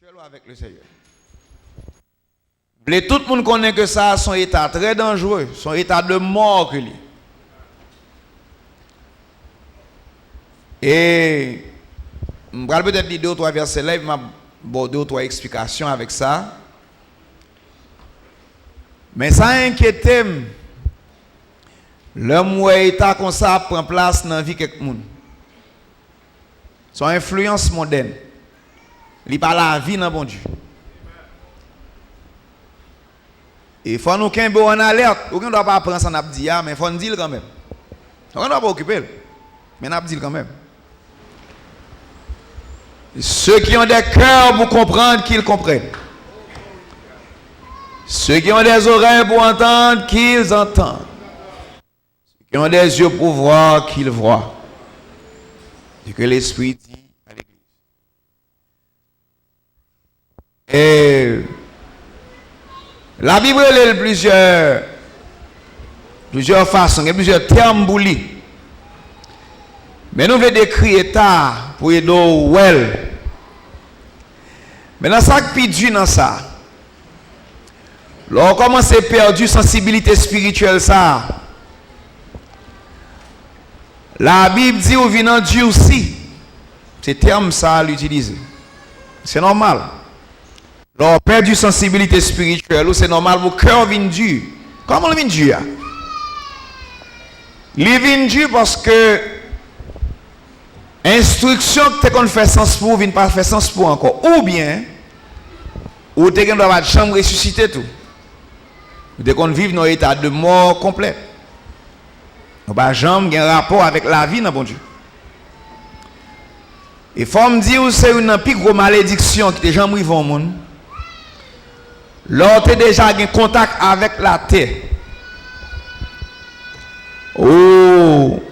spirituel avec le Seigneur. Tout le monde connaît que ça, son état très dangereux, son état de mort que lui. Et je vais peut-être dire 2 ou 3 versets là, il m'a bon 2 ou 3 explications avec ça. Mais ça inquiète. L'homme où état comme ça prend place dans la vie de quelqu'un. Son influence mondaine. Il pas la vie dans bon Dieu. Il faut nous qu'il en alerte. Aucun ne doit pas prendre ça n'a dit mais il faut nous dire quand même. On ne doit pas occuper. Mais n'a dit quand même. Ceux qui ont des cœurs pour comprendre, qu'ils comprennent. Ceux qui ont des oreilles pour entendre, qu'ils entendent. Ceux qui ont des yeux pour voir, qu'ils voient. C'est ce que l'Esprit dit à l'Église. Et la Bible a plusieurs façons, il y a plusieurs termes pour lui. Mais nous voulons décrire l'état pour aider well. Mais dans ça qui est dans ça, lorsqu'on commence à perdre la sensibilité spirituelle, ça, la Bible dit au venant Dieu aussi. C'est terme ça à l'utiliser. C'est normal. Lorsqu'on perd la sensibilité spirituelle, c'est normal, vos cœurs viennent dur. Comment le vient dur? Il vient dur parce que instruction que tu as fait sens pour, vient pas faire sens pour encore. Ou bien, ou tu as dans chambre ressusciter tout. Dès qu'on vit dans un état de mort complet. Nous n'avons jamais un rapport avec la vie dans bon Dieu. Et faut me dire que c'est une plus grosse malédiction qui est jamais arrivée au monde. Lorsque tu as déjà en contact avec la terre. Oh!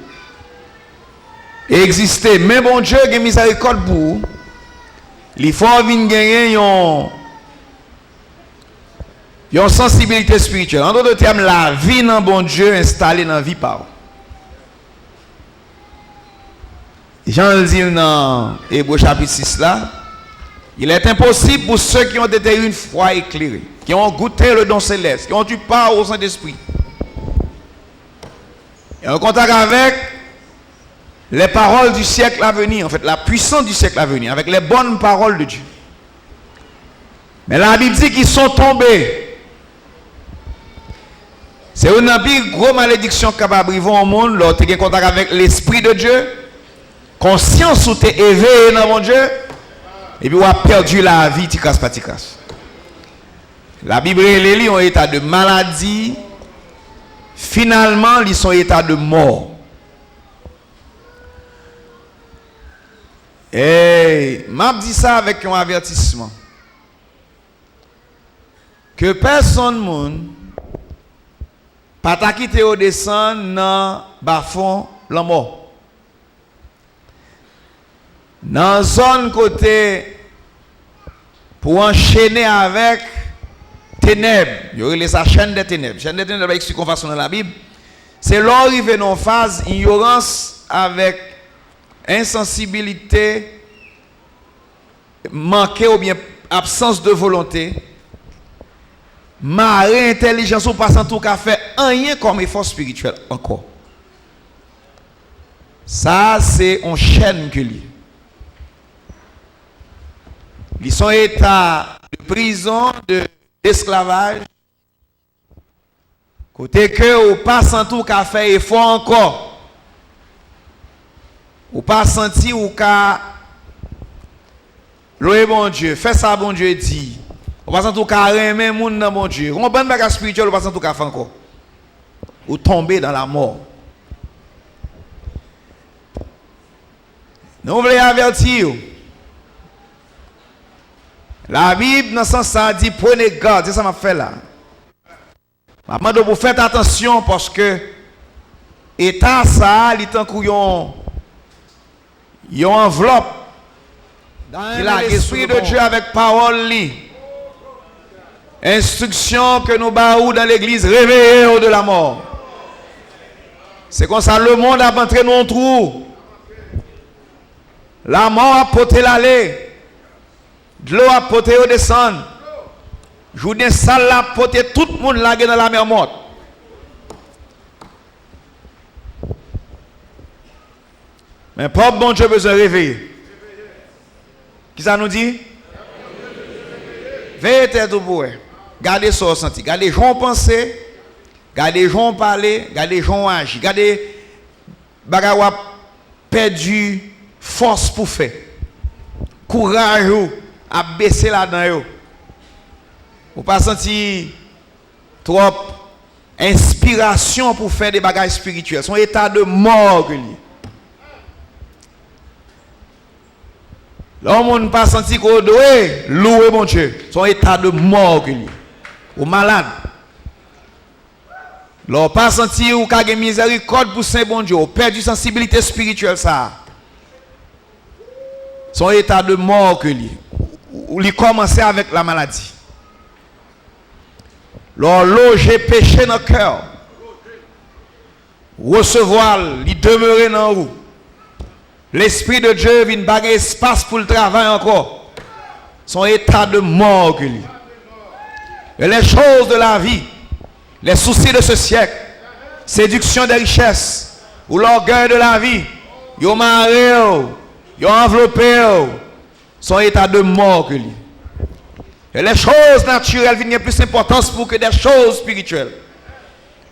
Exister, mais bon Dieu a miséricorde pour vous. Il faut venir gagner une sensibilité spirituelle. En d'autres termes, la vie dans bon Dieu installée dans la vie par. Jean le dit dans Hébreux chapitre 6 là, il est impossible pour ceux qui ont été une foi éclairée, qui ont goûté le don céleste, qui ont eu part au Saint-Esprit, et en contact avec les paroles du siècle à venir, en fait, la puissance du siècle à venir, avec les bonnes paroles de Dieu. Mais la Bible dit qu'ils sont tombés. C'est une plus grosse malédiction capable d'arriver au monde lorsque tu as contact avec l'Esprit de Dieu, conscience où tu es éveillé dans mon Dieu, et puis tu as perdu la vie, tu casses pas, tu casses. La Bible, les ont état de maladie, finalement, ils sont en état de mort. Et m'a dit ça avec un avertissement. Que personne monde pas ta quitter au descendre dans bas-fond la mort. Dans zone côté pour enchaîner avec ténèbres. Il y aurait sa chaîne des ténèbres. Chaîne des ténèbres avec ce qu'on façon dans la Bible. C'est l'arrivée dans phase ignorance avec insensibilité, manquer ou bien absence de volonté, marée intelligence ou pas en tout cas fait rien comme effort spirituel encore. Ça c'est une chaîne que lui. Ils sont état de prison, d'esclavage. Côté que ou pas en tout cas fait effort encore. Ou pas senti ou ka louer bon Dieu, fais ça bon Dieu dit. Ou pas en tout cas aimer monde dans bon Dieu. On bonne bagage spirituel ou pas en tout cas fait encore. Ou tomber dans la mort. Nous voulons avertir. La Bible dans ce sens ça dit prenez garde, c'est ça m'a fait là. Maman vous faites attention parce que état ça, il est couillon. Il y a une enveloppe. Il a l'Esprit de Dieu avec parole. Instruction que nous baou dans l'église, réveillez de la mort. C'est comme ça le monde a entré dans un trou. La mort a porté l'aller. De l'eau a poté au descend. Journée sale la poté tout le monde lagué dans la mer morte. Mais pas bon Dieu besoin de réveiller. Qui ça nous dit? Veillez tête tout pour eux. Gardez ça au senti. Gardez les gens penser. Gardez les gens parler. Gardez les gens agir. Gardez bagawa perdu force pour faire. Courage à baisser là-dedans. Ou pas sentir trop inspiration pour faire des bagages spirituels. Son état de mort. L'homme n'a pas senti qu'on doit louer mon Dieu. Son état de mort. Ou malade. L'homme n'a pas senti qu'on a miséricorde pour Saint bon Dieu. Ou perdu sensibilité spirituelle ça. Son état de mort que lui. Ou il commence avec la maladie. L'on loger péché dans le cœur. Recevoir, lui demeurer dans vous. L'Esprit de Dieu vient pas espace pour le travail encore. Son état de mort que lui. Et les choses de la vie, les soucis de ce siècle, séduction des richesses, ou l'orgueil de la vie, yo maré, yo enveloppé, son état de mort que lui. Et les choses naturelles viennent plus d'importance pour que des choses spirituelles.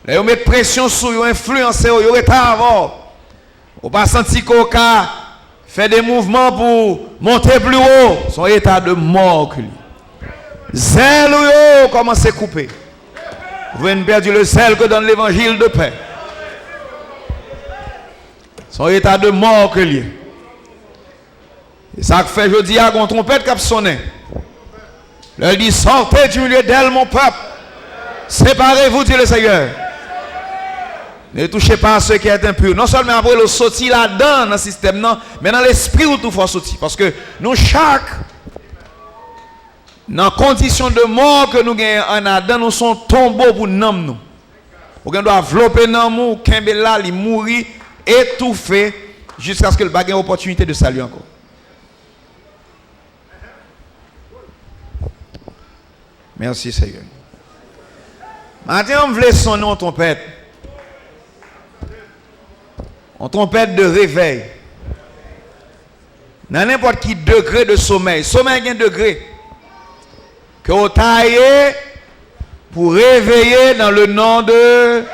Là, ils mettent pression sur eux, influencent eux, ils retardent. On pas senti qu'on fait des mouvements pour monter plus haut. Son état de mort que lui. Zèle ou commence à couper. Vous venez perdre le zèle que donne l'évangile de paix. Son état de mort que lui. Et ça fait je dis à une trompette qui a sonné. Il dit sortez du milieu d'elle mon peuple. Séparez-vous, dit le Seigneur. Ne touchez pas à ceux qui sont impurs. Non seulement après le sortir là-dedans dans le système, non, mais dans l'esprit où tout faut sortir. Parce que nous chaque, dans condition de mort que nous gagnons en Adam, nous sommes tombeaux pour nous. Nous doit envelopper dans nous, qu'un là, il mourir, étouffé, jusqu'à ce que le bagage ait opportunité de saluer encore. Merci Seigneur. Maintenant, on voulait sonner en trompette. En trompette de réveil. Dans n'importe quel degré de sommeil. Sommeil a un degré. Que vous taillez pour réveiller dans le nom de...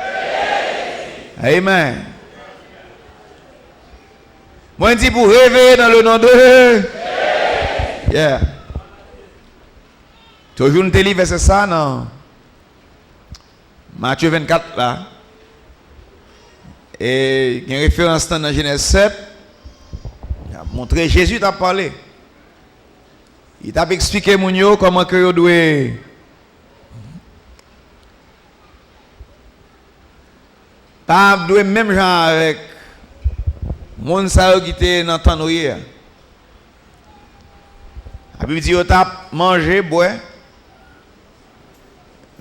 Amen. Moi, je dis pour réveiller dans le nom de... Yeah. Toujours une télé, c'est ça, non? Matthieu 24, là. Et il y a une référence dans Genèse 7. Il a montré Jésus t'a parlé. Il t'a expliqué comment que vous devez pas doué même genre avec monde ça qui était dans temps noyer. La Bible dit vous t'a mangé, boire,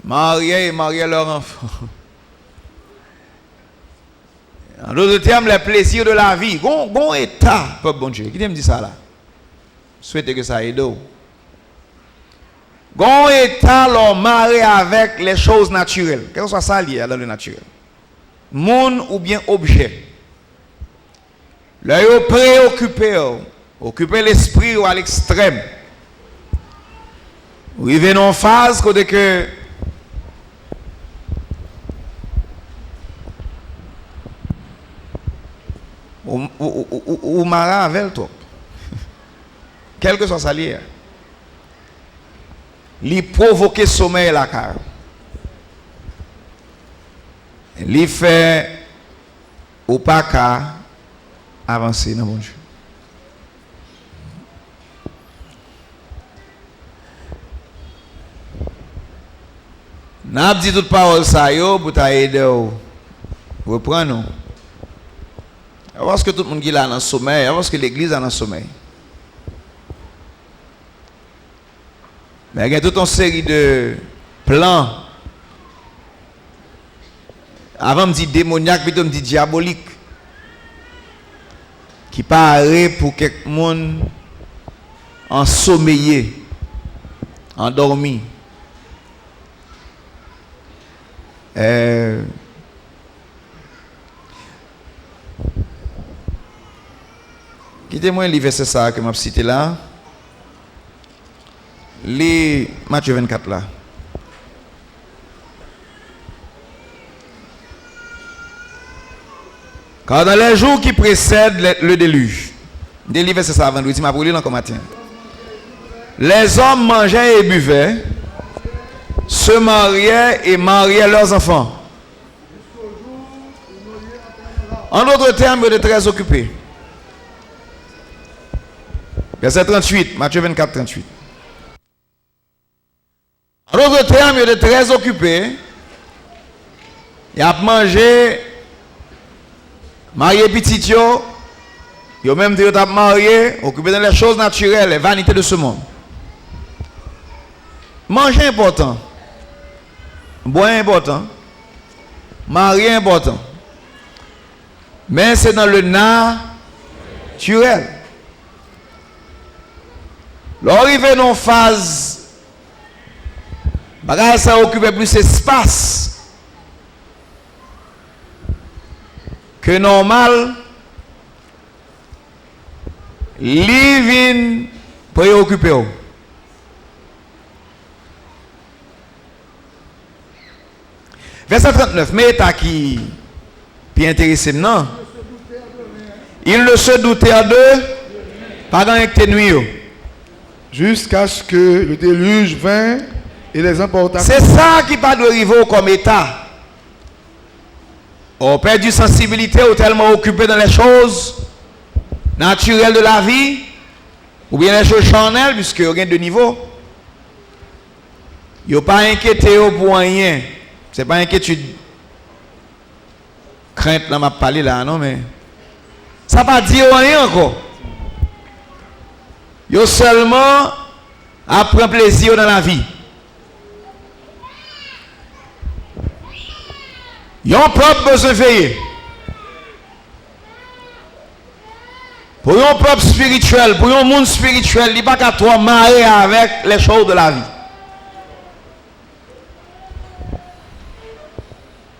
marier et marier leur enfant. En d'autres termes, les plaisirs de la vie. Bon état, peuple bon Dieu. Qui me dit ça là? Souhaitez que ça aide. Bon état, l'on marre avec les choses naturelles. Quel que soit ça lié dans le naturel. Monde ou bien objet. Là, vous préoccupez, occuper l'esprit à l'extrême. Vous arrivez en phase côté que ou marre avec toi. Quel que soit ça lié. Lui provoquer sommeil la car. Lui fait ou pas qu'à avancer dans mon Dieu. N'a dit toute parole ça yo pour t'aider ou reprendre. Parce que tout le monde qui est là dans le sommeil, parce que l'église est dans le sommeil. Mais il y a toute une série de plans. Avant, je me dis démoniaque, puis je me dis diabolique. Qui paraît pour quelqu'un ensommeillé. endormi. Quittez-moi le verset ça que m'a cité là. Les Matthieu 24 là. Car dans les jours qui précèdent le déluge, délivre c'est ça vendredi, m'a brûlé encore matin. Les hommes mangeaient et buvaient, se mariaient et mariaient leurs enfants. En d'autres termes, ils étaient très occupés. Verset 38, Matthieu 24, 38. En d'autres termes, ils étaient très occupés. Ils ont mangé, marié petit, ils ont même dit qu'ils ont marié, occupés dans les choses naturelles, les vanités de ce monde. Manger important, boire important, marier important. Mais c'est dans le naturel. L'arrivée dans une phase, ça occupe plus d'espace que normal. Living préoccupé. Verset 39, mais t'as qui bien intéressé non? Il ne se doutait d'eux, pas dans les nuits. Jusqu'à ce que le déluge vint et les emporta. C'est ça qui pas de arriver comme état. On perd du sensibilité ou tellement occupé dans les choses naturelles de la vie, ou bien les choses charnelles, puisque y a de niveau. Il n'y a pas inquiété pour rien. Ce n'est pas inquiétude. Crainte, là, m'a parlé là, non, mais. Ça ne va pas dire rien encore. Il seulement à prendre plaisir dans la vie. Ils ont propre besoin de veiller. Pour un peuple spirituel, pour un monde spirituel, il n'y a pas qu'à toi marier avec les choses de la vie.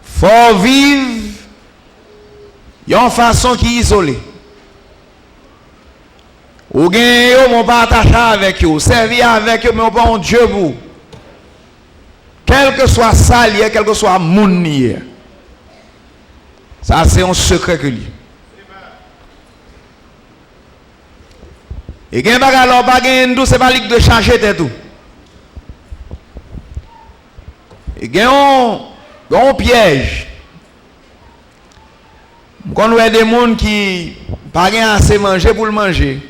Il faut vivre d'une façon qui est isolée. Ou bien, on pas attaché avec eux, servir avec eux, mais on pas un Dieu pour. Quel que soit ça, quel que soit mon lié. Ça, c'est un secret que lui. Et bien, alors, c'est pas lui de changer tout. Et bien, on piège. Quand on a des gens qui n'ont pas assez manger pour le manger,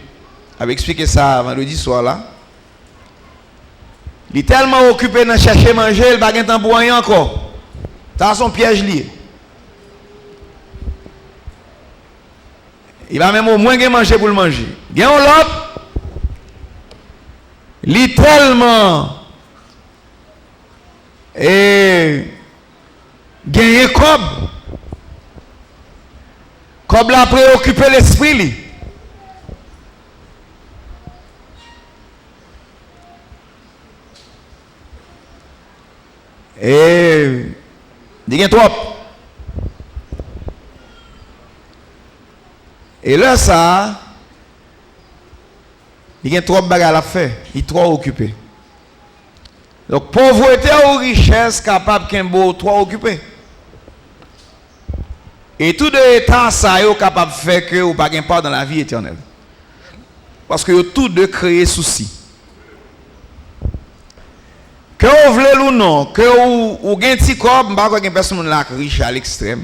j'avais expliqué ça vendredi soir là. Il est tellement occupé de chercher à manger, il n'a pas de temps pour rien encore. Ça, son piège lié. Il va même au moins manger pour le manger. Il y a l'autre, il est tellement gagné comme l'a préoccupé l'esprit. Et il y a trop. Et là, ça, il y a trop de bagages à faire. Il est trop occupé. Donc, pauvreté ou richesse capable qu'un beau trop occupé. Et tout de temps, ça est capable de faire que vous n'avez pas de part dans la vie éternelle. Parce que tout de créer souci. Que vous voulez ou non, que vous avez un petit corps, je ne sais pas si personne là riche à l'extrême.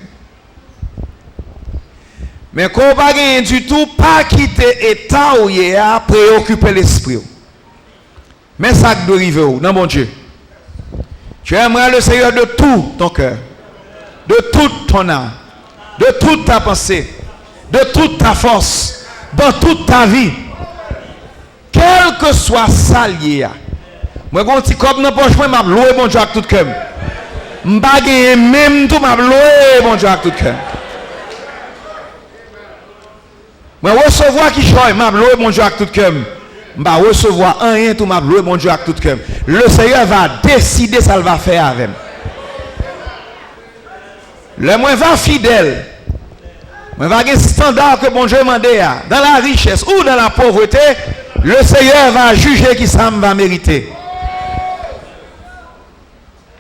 Mais quand vous n'avez pas du tout, pas quitter l'état où il y a préoccuper l'esprit. Mais ça doit arriver où? Non, mon Dieu. Tu aimerais le Seigneur de tout ton cœur, de toute ton âme, de toute ta pensée, de toute ta force, dans toute ta vie. Quel que soit ça lié. Moi, quand je comme dans poche, je m'a loué mon Dieu avec tout cœur. Je ne même tout m'a loué mon Dieu avec tout cœur. Moi, recevoir qui choisit, m'a loué mon Dieu avec tout cœur. va recevoir rien tout m'a loué mon Dieu avec tout cœur. Le Seigneur va décider ça le va faire avec. Le moins va fidèle. Mais va un standard que bon Dieu m'a demandé dans la richesse ou dans la pauvreté, le Seigneur va juger qui ça va mériter.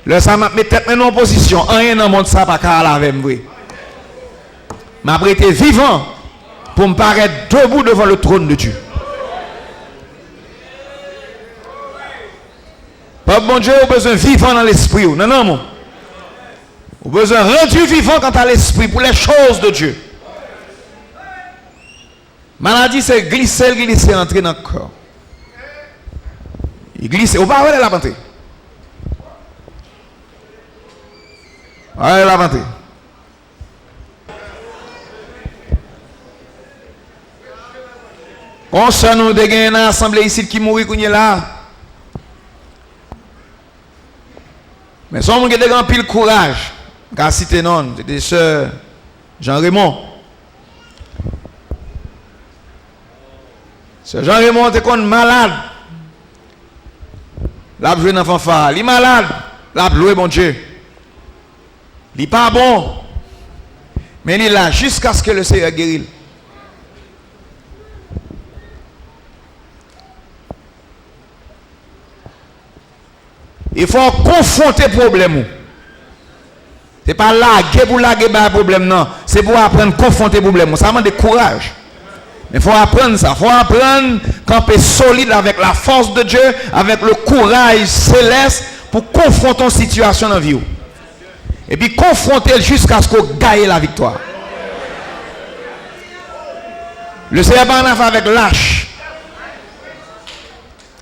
Le ça m'a mis tête en position, rien dans le monde ça pas qu'à laver moi. M'a été vivant pour me paraître debout devant le trône de Dieu. Pas bon Dieu, a besoin de vivant dans l'esprit. Non, non, mon. On a besoin de rendu vivant quant à l'esprit pour les choses de Dieu. Maladie, c'est glisser, entrer dans le corps. Il glisse. On va voir la pensée. Allez, la pensée. On se nous dégaine une assemblée ici qui mourit qu'on est là. Mais si on a des grand pile courage, car cité non, c'était sœur Jean-Raymond. Sœur Jean-Raymond était comme malade. L'a joué dans fanfare. Il est malade. L'a loué bon Dieu. Il n'est pas bon. Mais il est là jusqu'à ce que le Seigneur guérisse. Il faut confronter le problème. Ce n'est pas laguer pour laguer le problème, non. C'est pour apprendre à confronter le problème. Ça demande de courage. Mais il faut apprendre ça. Il faut apprendre à camper solide avec la force de Dieu, avec le courage céleste pour confronter une situation dans la vie. Et puis confronter jusqu'à ce qu'on gagne la victoire. Le Seigneur n'a pas avec lâche.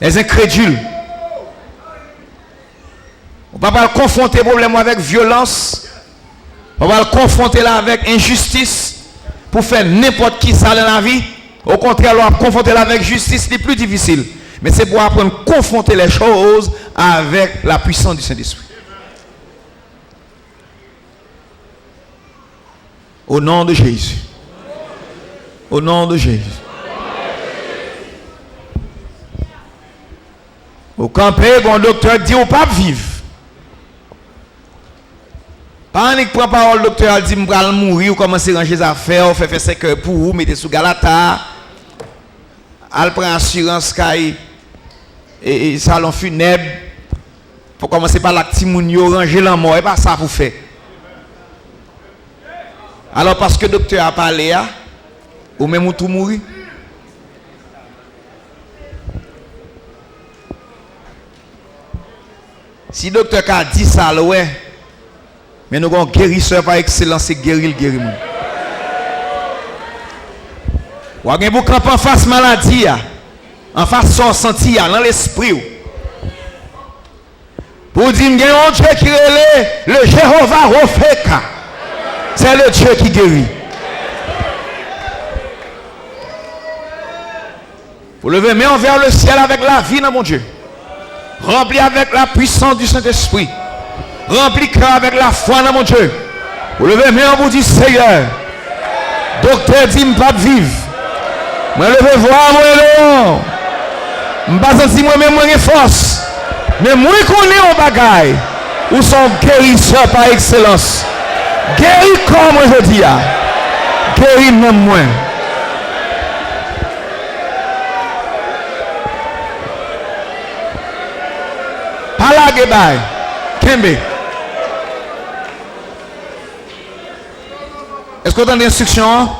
Les incrédules. On ne va pas confronter le problème avec violence. On va le confronter là avec injustice pour faire n'importe qui ça dans la vie. Au contraire, on va confronter là avec justice, c'est plus difficile. Mais c'est pour apprendre à confronter les choses avec la puissance du Saint-Esprit. Au nom de Jésus. Au nom de Jésus. Au campé, un docteur dit au pape vive. Panique prend parole, docteur, elle dit, je vais mourir, ou commencer à ranger les affaires, ou faire 5 heures pour vous, mettez sous Galata. Elle prend assurance, et salon funèbre, pour commencer par la timounio, ranger la mort, et pas ça pour faire. Alors, parce que le docteur a parlé, ou même tout mourir. Si le docteur a dit ça, ouais. Mais nous avons un guérisseur par excellence, c'est guérir le guérisseur. Ou avez vous camper en face maladie, en face son senti, dans l'esprit. Pour dire, il y a un Dieu qui est le Jéhovah Rofeka. C'est le Dieu qui guérit. Vous levez main vers le ciel avec la vie dans mon Dieu. Rempli avec la puissance du Saint-Esprit. Rempli cœur avec la foi dans mon Dieu. Vous levez main, vous dites Seigneur. Docteur dit, je ne pas vivre. Je levez voir, moi non. Je ne pas sentir moi-même moi force. Mais moi je connais un bagaille. Où sont guérisseurs par excellence. Guéris comme je dis. Guéris même moi. Pas la guébaille. Kembe. Est-ce que vous avez des instructions?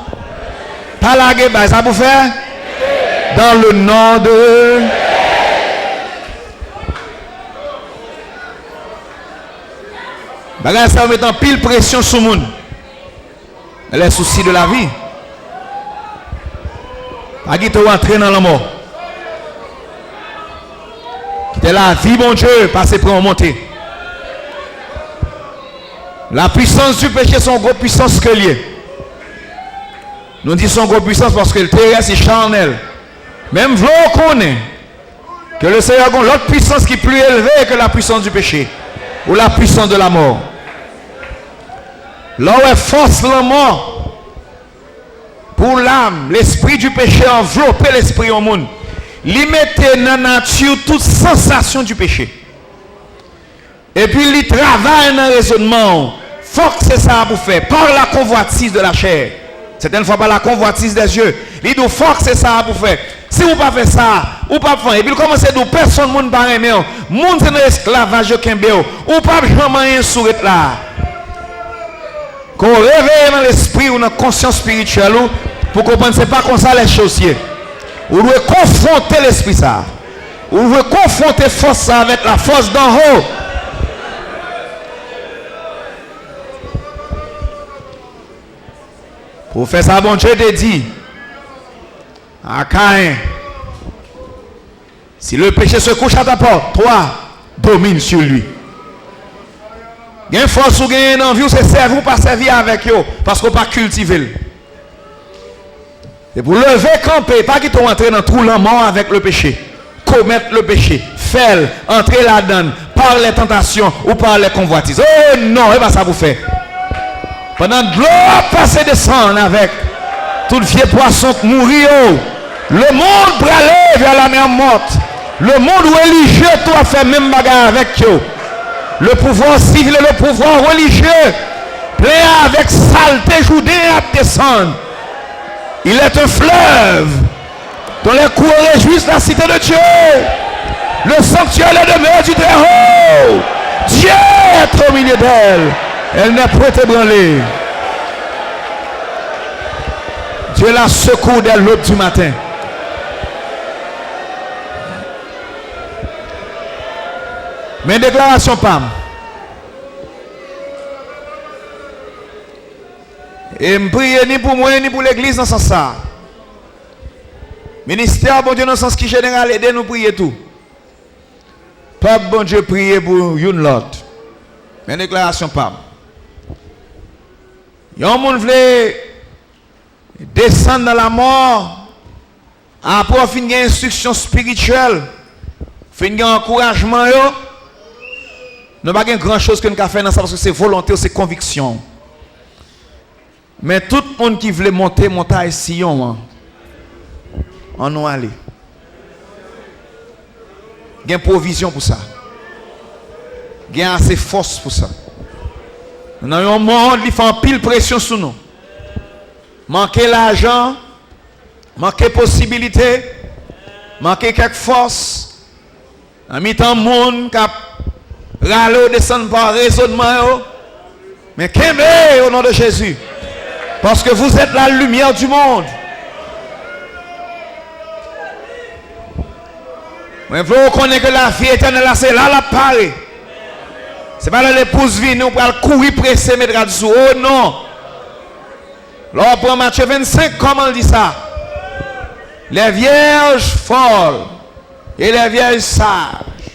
Pas la guébaille. Ça vous faire? Dans le nom de... Ça va mettre en pile pression sur le monde. Les soucis de la vie. Pas qui te rentrer dans la mort. Quitter la vie, mon Dieu, passer pour en monter. La puissance du péché, son gros puissance que lié. Nous disons gros puissance parce que le terrestre est charnel. Même vous connaissez que le Seigneur a l'autre puissance qui est plus élevée que la puissance du péché. Ou la puissance de la mort. Là où est force la mort pour l'âme, l'esprit du péché envelopper l'esprit au monde. il mettait dans la nature toute sensation du péché. Et puis il travaille dans le raisonnement. Faut que c'est ça pour faire. Par la convoitise de la chair. Certaines fois par la convoitise des yeux. Il dit faut que c'est ça pour faire. Si vous ne pas faire ça, ou pas faire. Et puis il commence à dire personne ne pas aimer. Monde c'est un esclavage ou pas jamais un sourire là. Qu'on réveille dans l'esprit ou dans la conscience spirituelle pour comprendre c'est pas comme ça les choses. Vous devez confronter l'esprit ça. Vous devez confronter force ça avec la force d'en haut. Pour faire ça, bon Dieu te dit à Caïn, si le péché se couche à ta porte, toi, domine sur lui. Il y a une force ou une envie, c'est servir ou pas servir avec eux, parce qu'on ne pas cultiver. C'est pour lever, camper, pas qu'ils t'ont entré dans tout le mort avec le péché. Commettre le péché, faire, entrer là-dedans, par les tentations ou par les convoitises. Oh non, et pas ça vous fait. Pendant que l'eau passe et descend avec tout le vieux poisson qui mourit, le monde pour aller vers la mer morte. Le monde religieux, toi, fait même bagarre avec eux. Le pouvoir civil et le pouvoir religieux, plein avec saleté, joudée à descendre. Il est un fleuve dont les cours réjouissent la cité de Dieu. Le sanctuaire est demeure du Très-Haut. Dieu est au milieu d'elle. Elle n'est pas ébranlée. Dieu la secoue dès l'aube du matin. Mais déclaration PAM. Et je prie ni pour moi ni pour l'église dans ce sens. Ministère, bon Dieu, dans le sens qui général, aidez nous prier tout. Peuple, bon Dieu, prier pour une l'autre. Mais déclaration PAM. Yon moun vle descendre dans la mort après fin une instruction spirituelle, fin un encouragement yo. Nous pas grand chose que nous ka faire dans ça parce que c'est volonté, c'est conviction. Mais tout le monde qui veut monter montagne Sion, on nous aller. Il y a une provision pour ça. Il y a assez force pour ça. Nous avons un monde qui fait un pile pression sur nous. Manquer l'argent, manquer possibilité, manquer quelque force. En mi-temps, monde qui a râlé descendre par raisonnement. Mais qu'aimez au nom de Jésus. Parce que vous êtes la lumière du monde. Mais vous connaissez que la vie éternelle, c'est là la parée. Ce n'est pas l'épouse vie, nous pour courir presser, mettre à dessous. Oh non. Là, pour Matthieu 25, comment on dit ça? Les vierges folles et les vierges sages.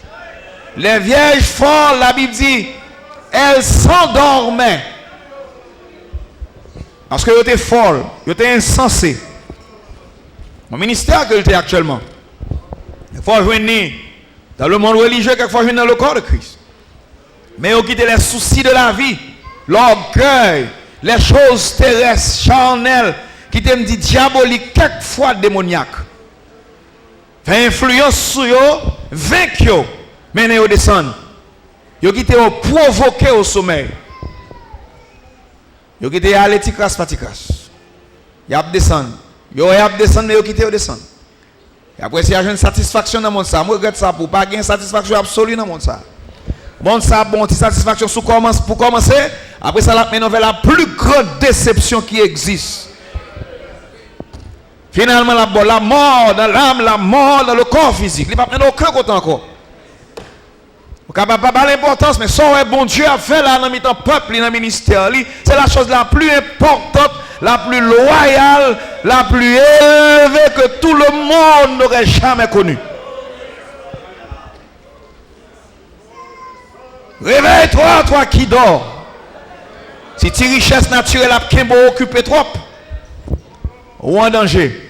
Les vierges folles, la Bible dit, elles s'endormaient. Parce que elles étaient folles, elles étaient insensées. Mon ministère que j'étais actuellement. Il faut joindre dans le monde religieux, quelquefois joindre dans le corps de Christ. Mais ils ont quitté les soucis de la vie, l'orgueil, les choses terrestres, charnelles, qui t'aiment dit diabolique, quelquefois démoniaque. Fait influence sur eux, vaincu eux, mener au descendre. Ils ont quitté au provoquer au sommeil. Ils ont quitté à l'éticras paticras. Ils ont descendu. Ils ont descendu, mais ils ont quitté au descendre. Et après, s'il y a une satisfaction dans le monde, ça, je regrette ça pour pas gagner une satisfaction absolue dans le monde. Ça. Bon, ça, bon, satisfaction pour commencer. Après, ça, la mène vers la plus grande déception qui existe. Finalement, la mort dans l'âme, la mort dans le corps physique. Il n'y a pas aucun côté encore. Vous n'avez pas l'importance, mais ça, bon Dieu a fait là dans le peuple, dans le ministère. C'est la chose la plus importante, la plus loyale, la plus élevée que tout le monde n'aurait jamais connue. Réveille-toi, toi qui dors. Si tes richesses naturelles à Kimbo occupé trop, ou en danger.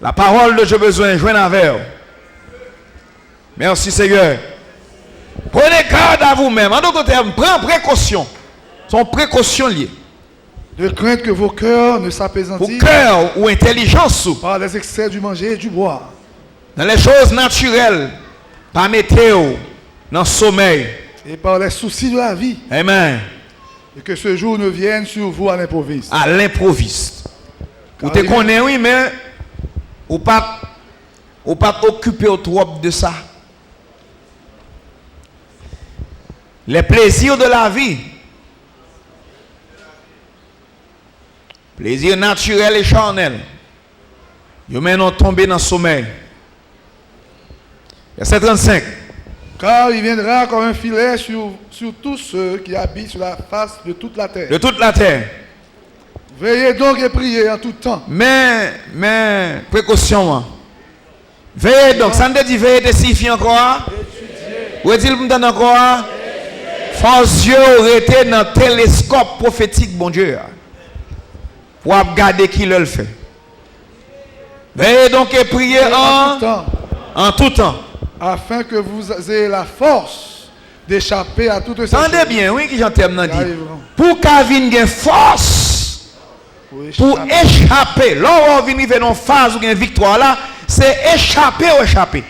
La parole de Dieu besoin, joindre avec. Merci Seigneur. Prenez garde à vous-même. En d'autres termes, prends précaution. Son précaution liée. De crainte que vos cœurs ne Pour s'apaisantissent cœur ou intelligence par les excès du manger et du boire. dans les choses naturelles, pas météo, dans le sommeil. Et par les soucis de la vie. Amen. Et que ce jour ne vienne sur vous à l'improviste. À l'improviste. Vous te Car il- connaissez, oui, mais ou pas occupé au trop de ça. Les plaisirs de la vie. Plaisirs naturels et charnels. Vous maintenant tomber dans le sommeil. Verset 35. Car il viendra comme un filet sur tous ceux qui habitent sur la face de toute la terre. De toute la terre. Veillez donc et priez en tout temps. Mais, précaution. Hein. Veillez donc. Ça ne dit veillez de signifie encore. Où est-il pour me encore? Force Dieu aurait été dans le télescope prophétique, bon Dieu. Pour regarder qui le fait. Veillez donc et priez En tout temps, en tout temps. afin que vous ayez la force d'échapper à toutes ces Entendez choses bien, oui, qui j'entends dit. arriveront. Pour qu'Avin ait force pour échapper. Là où on vient dans une phase où il y a une victoire là, c'est échapper ou échapper.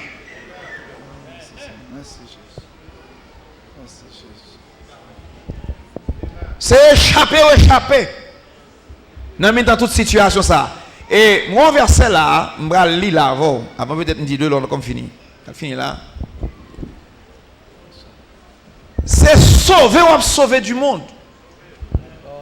Merci Jésus. Merci Jésus. C'est échapper ou échapper. Dans toute situation ça. Et mon verset là, je vais le lire là avant peut-être me dire deux là comme fini. Fini là. C'est sauver ou sauver du monde.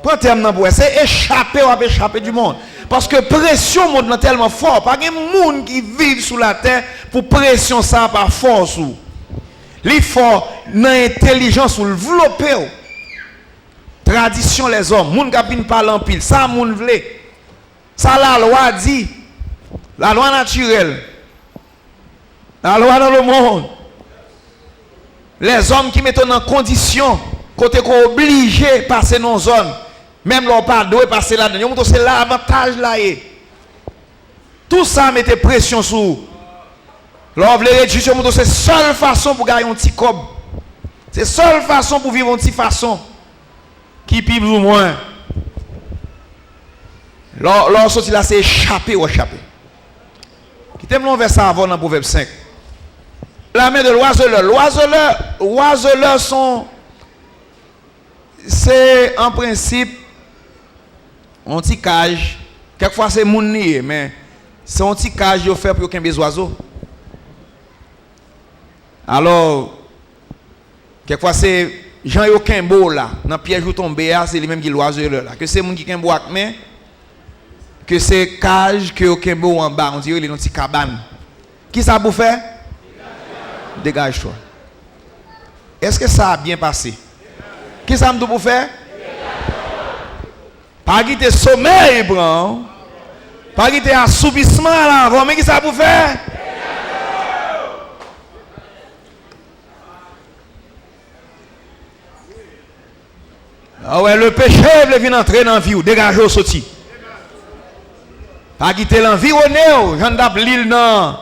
Prends terme dans c'est échapper ou échapper du monde. Parce que pression monde est tellement fort, pas de monde qui vit sous la terre pour pression ça par force ou. Il faut dans intelligence ou développer. Tradition les hommes, moun qui vinn parler en pile, ça moun vle. Ça la loi dit. La loi naturelle. La loi dans le monde. Les hommes qui mettent en condition côté qu'on obligé de passer dans zone, même leur pas doit passer là-dedans. C'est l'avantage là. Tout ça mettait pression sur. Leur vle réduire, c'est la seule façon pour gagner un petit cob. C'est la seule façon pour vivre une petite façon. Qui plus ou moins. Leur sorti là, c'est échapper ou échapper. Qui t'aime l'on verset avant dans Proverbe 5. La main de l'oiseleur. L'oiseleur sont. C'est en principe un petit cage. Quelquefois c'est mouni, mais c'est un petit cage qui fait pour qu'il y ait des oiseaux. Alors, quelquefois c'est. Jean yo Kembo là, dans piège où tombe c'est lui même qui l'oiseau là. Que c'est moun qui Kembo ak main, que c'est cage que yo Kembo en bas, on dirait il est dans petit cabane. Qui ça pour faire? Dégage-toi. Est-ce que ça a bien passé? Qui ça me dit pour faire? Pas quitter sommeil, bran. Pas quitter assoupissement là, mais qui ça pour faire? Ah ouais, le péché vient entrer dans la vie, dégagez au sorti. Pas quitter l'environnement, j'en tape l'île non.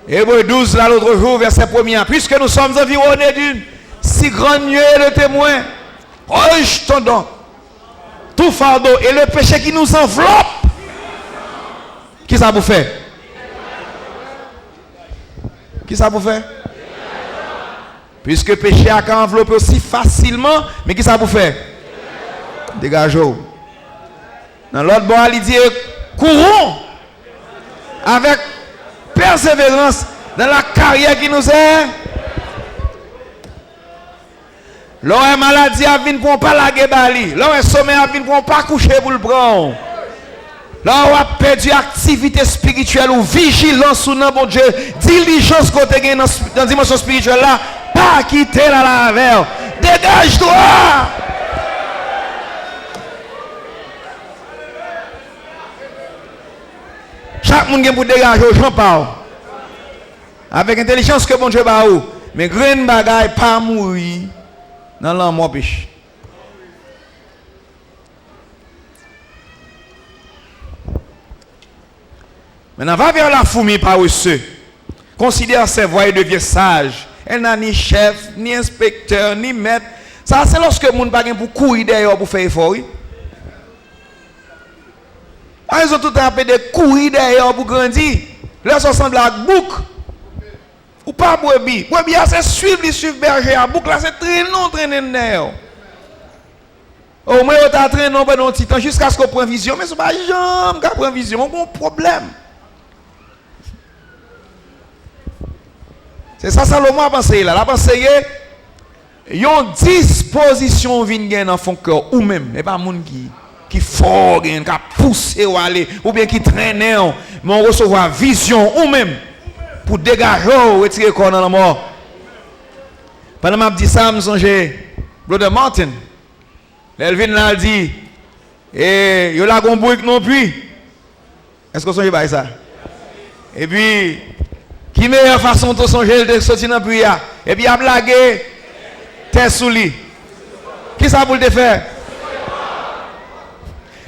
Hébreu 12, là l'autre jour, verset 1er. Puisque nous sommes environnés d'une si grande nuée de témoins, rejetons donc tout fardeau et le péché qui nous enveloppe. Qui ça vous fait? Qui ça vous fait? Puisque le péché a enveloppé aussi facilement, mais qui ça vous fait? Dégagez-vous. Dans l'autre bord, il dit courons avec persévérance dans la carrière qui nous est. L'homme maladie a venu pour ne pas la guébali. L'homme sommeil a venu pour ne pas coucher pour le prendre. L'homme a perdu activité spirituelle ou vigilance sous notre bon Dieu. Diligence côté dans la dimension spirituelle là. Pas quitter la laveur. Dégage-toi. Chaque monde qui pour dégager au champ pas. Avec intelligence que bon Dieu ba ou. Mais grain bagaille pas mourir dans l'amour péché. Maintenant va vers la fourmi par ceux. Considère ses voies et devient sage. Elle n'a ni chef, ni inspecteur, ni maître. Ça, c'est lorsque le monde n'a pas pour courir derrière pour faire effort. Ils ont tout tapé de courir derrière pour grandir. Là, ça ressemble à bouc. Ou pas brebis. Brebis, c'est suivre berger à bouc. Là, c'est traîner derrière. Au moins, on t'a traîné pendant un petit temps jusqu'à ce qu'on prenne vision. Mais ce n'est pas jamais qu'on prend vision. On a un problème. C'est ça, Salomon a pensé là. Il a pensé qu'il y a une disposition vient dans son cœur. Ou même, et pas monde qui fort, qui pousse ou aller, ou bien qui traîne, mais on recevoir vision ou même pour dégager ou retirer le corps dans la mort. Pendant que je dis ça, je me songe, Brother Martin, Elvin a dit, et il y a un bruit non plus. Est-ce que vous songez pas ça? Et puis, qui meilleure façon de songer de sortir dans le puits? Et puis, il a blagué, t'es sous lui. Qui ça pour le faire?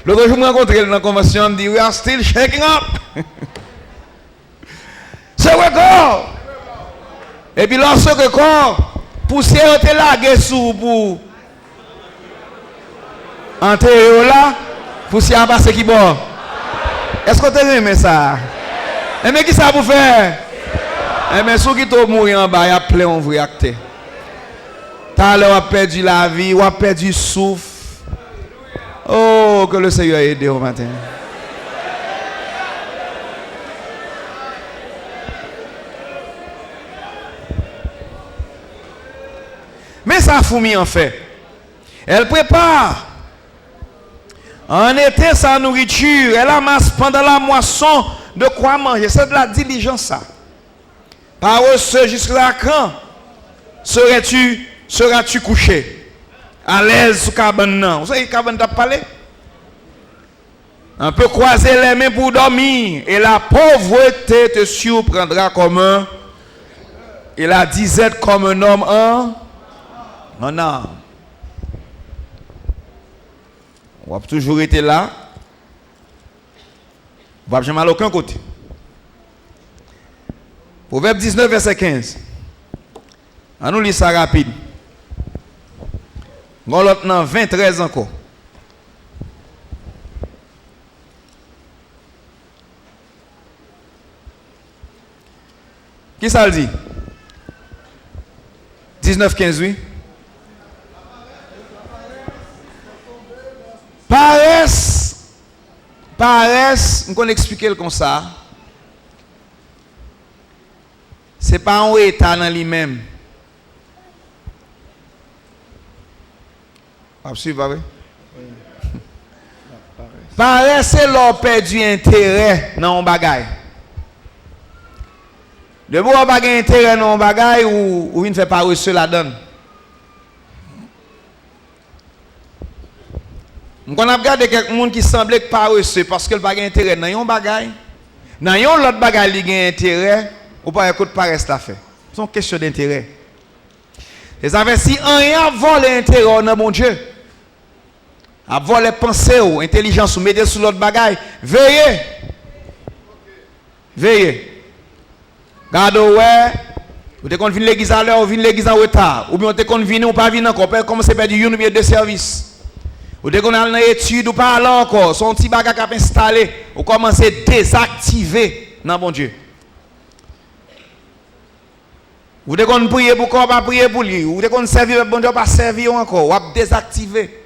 L'autre jour, je me rencontré dans la convention, je me dis, we are still shaking up. C'est record. Et puis, lorsque le corps, poussière était lagué sous pour enterrer là, poussière a passé qui bon. Est-ce que tu aimé ça? Mais qui ça pour faire? Mais ceux qui sont morts en bas, il y a plein de vrais actes. Tout à l'heure, on a perdu la vie, on a perdu le souffle. Oh, que le Seigneur ait aidé au matin. Mais ça fourmi en fait. Elle prépare. En été, sa nourriture. Elle amasse pendant la moisson de quoi manger. C'est de la diligence ça. Par ce jusqu'à quand seras-tu couché? À l'aise sous cabane. Vous savez, cabane t'a parlé? Un peu croiser les mains pour dormir. Et la pauvreté te surprendra comme un. Et la disette comme un homme en âme. On va toujours été là. On va jamais à aucun côté. Proverbe 19, verset 15. On nous lit ça rapide. On l'autre dans 20, 13 encore. Qui ça le dit? 19, 15, oui. Paresse, on peut expliquer comme ça. Ce n'est pas un état dans lui-même. Absolument, oui. Paresse, c'est leur perdu intérêt dans un bagage. De vous avoir intérêt dans un bagage ou vous ne faites pas reçu la donne. On a regardé quelqu'un qui semblait pas reçu parce qu'il n'a pas intérêt dans un bagage. Dans un autre bagage, il a intérêt. Ou pas écoute paresse la fait. C'est une question d'intérêt. Et ça fait si un vole l'intérêt dans mon Dieu. A voler pensée ou intelligence ou mettre sur l'autre bagaille. Veillez. Veillez. Gardez ouais. Vous te qu'on vient l'église à l'heure ou vient l'église en retard. Ou bien te qu'on vient ou pas venir encore. Comment c'est perdu une ou bien deux services. Ou te qu'on a une étude ou pas là encore. Son petit bagage qui a installé. Ou commencez à désactiver dans mon Dieu. Ou te qu'on prie pour quoi pas prier pour lui. Ou te qu'on servir bon Dieu pas servir encore. Ou à désactiver.